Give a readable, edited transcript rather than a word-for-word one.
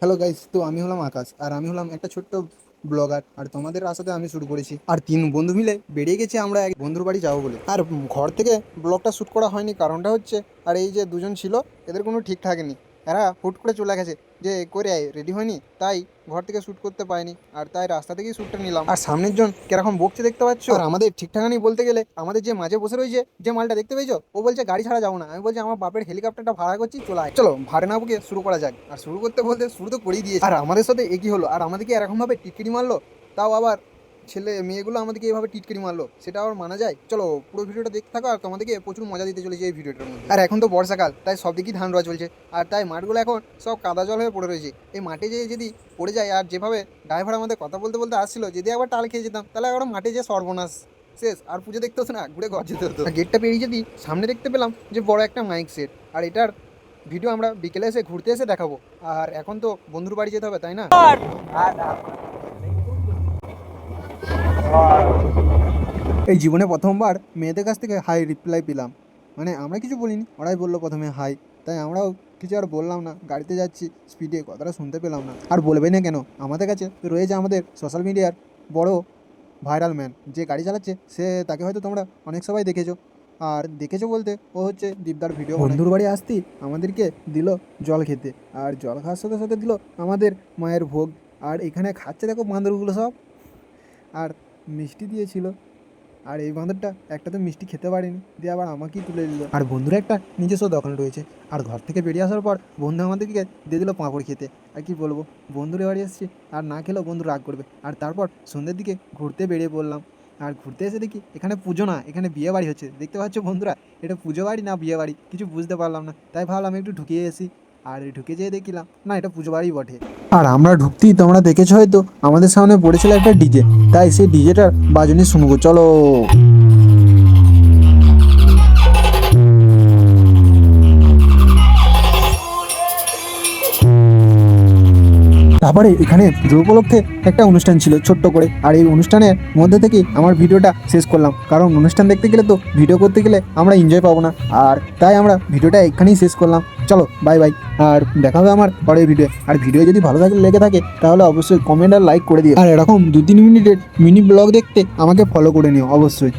Hello guys, তো আমি হলাম আকাশ আর আমি হলাম একটা ছোট্ট ব্লগার। আর তোমাদের আসাতে আমি শুরু করেছি আর তিন বন্ধু মিলে বেরিয়ে গেছি আমরা এক বন্ধুর বাড়ি যাবো বলে। আর ঘর থেকে ব্লগটা শ্যুট করা হয়নি, কারণটা হচ্ছে আর এই যে দুজন ছিল এদের কোনো ঠিক থাকেনি, এরা হুট করে চলে গেছে যে করে রেডি হয়নি, তাই ঘর থেকে শ্যুট করতে পারিনি। আর তাই রাস্তা থেকেই শ্যুটটা নিলাম। আর সামনের জন কিরকম বকছে দেখতে পাচ্ছ। আর আমাদের ঠিকঠাক নেই বলতে গেলে, আমাদের যে মাঝে বসে রয়েছে যে মালটা দেখতে পেয়েছো, ও বলছে গাড়ি ছাড়া যাবো না। আমি বলছি আমার বাপের হেলিকপ্টারটা ভাড়া করছি, চলো আয়। চলো ভাড়া না বুকে শুরু করা যাক। আর শুরু করতে বলতে শুরু তো করেই দিয়েছে। আর আমাদের সাথে একই হলো, আর আমাদেরকে এরকম ভাবে টিটকিরি মারলো, তাও আবার ছেলে মেয়েগুলো আমাদেরকে এইভাবে টিটকিরি মারলো, সেটা আবার মানা যায়? চলো পুরো ভিডিওটা দেখতে থাকো, আর তোমাদেরকে প্রচুর মজা দিতে চলেছে এই ভিডিওটার মধ্যে। আর এখন তো বর্ষাকাল, তাই সব দিকেই ধান রোয়া চলছে, আর তাই মাঠগুলো এখন সব কাদা জল হয়ে পড়ে রয়েছে। এই মাঠে যে যদি পড়ে যায়, আর যেভাবে ড্রাইভার আমাদের কথা বলতে বলতে আসছিল, যদি একবার টাল খেয়ে যেতাম তাহলে আবার মাঠে যে সর্বনাশ শেষ, আর পুজো দেখতে হতো না, ঘুরে ঘর যেতে হতো। গেটটা পেরিয়ে যদি সামনে দেখতে পেলাম যে বড় একটা মাইক সেট, আর এটার ভিডিও আমরা বিকেলে এসে ঘুরতে এসে দেখাবো। আর এখন তো বন্ধুর বাড়ি যেতে হবে, তাই না? এই জীবনে প্রথমবার মেয়েদের কাছ থেকে হাই রিপ্লাই পেলাম। মানে আমরা কিছু বলিনি, ওরাই বললো প্রথমে হাই, তাই আমরাও কিছু আর বললাম না। গাড়িতে যাচ্ছি স্পিডে, কথাটা শুনতে পেলাম না। আর বলবে না কেন, আমাদের কাছে রয়েছে আমাদের সোশ্যাল মিডিয়ার বড় ভাইরাল ম্যান, যে গাড়ি চালাচ্ছে সে, তাকে হয়তো তোমরা অনেক সবাই দেখেছো। আর দেখেছো বলতে ও হচ্ছে দীপদার ভিডিও। বন্ধুর বাড়ি আসতেই আমাদেরকে দিল জল খেতে, আর জল খাওয়ার সাথে সাথে দিল আমাদের মায়ের ভোগ। আর এখানে খাচ্ছে দেখো বাঁদরগুলো সব, আর মিষ্টি দিয়েছিল। আর এই বাঁদরটা একটা তো মিষ্টি খেতে পারেনি, দিয়ে আবার আমাকেই তুলে দিল। আর বন্ধুর একটা নিজস্ব দোকান রয়েছে। আর ঘর থেকে বেরিয়ে আসার পর বন্ধু আমাদেরকে দিয়ে দিল পাঁপড় খেতে। আর কি বলবো, বন্ধুর বাড়ি এসেছি আর না খেলেও বন্ধু রাগ করবে। আর তারপর সন্ধ্যের দিকে ঘুরতে বেরিয়ে পড়লাম। আর ঘুরতে এসে দেখি এখানে পুজো না, এখানে বিয়ে বাড়ি হচ্ছে। দেখতে পাচ্ছ বন্ধুরা, এটা পুজো বাড়ি না বিয়ে বাড়ি কিছু বুঝতে পারলাম না, তাই ভাবলাম একটু ঢুকিয়ে এসি। আর ঢুকে যেয়ে দেখলাম না, এটা পুজো বাড়ি বটে। আর আমরা ঢুকতেই তোমরা দেখেছো হয়তো আমাদের সামনে পড়েছিল একটা ডিজে, তাই সেই ডিজেটার বাজনি শুনবো, চলো। তারপরে এখানে পুজো উপলক্ষে একটা অনুষ্ঠান ছিল ছোট্ট করে, আর এই অনুষ্ঠানের মধ্যে থেকে আমার ভিডিওটা শেষ করলাম, কারণ অনুষ্ঠান দেখতে গেলে তো ভিডিও করতে গেলে আমরা এনজয় পাবো না। আর তাই আমরা ভিডিওটা এখানেই শেষ করলাম। চলো বাই বাই, আর দেখা হবে আমার পরের ভিডিও। আর ভিডিও যদি ভালো লেগে থাকে তাহলে অবশ্যই কমেন্ট আর লাইক করে দিও। আর এরকম 2-3 মিনিটের মিনি ব্লগ দেখতে আমাকে ফলো করে নিও অবশ্যই।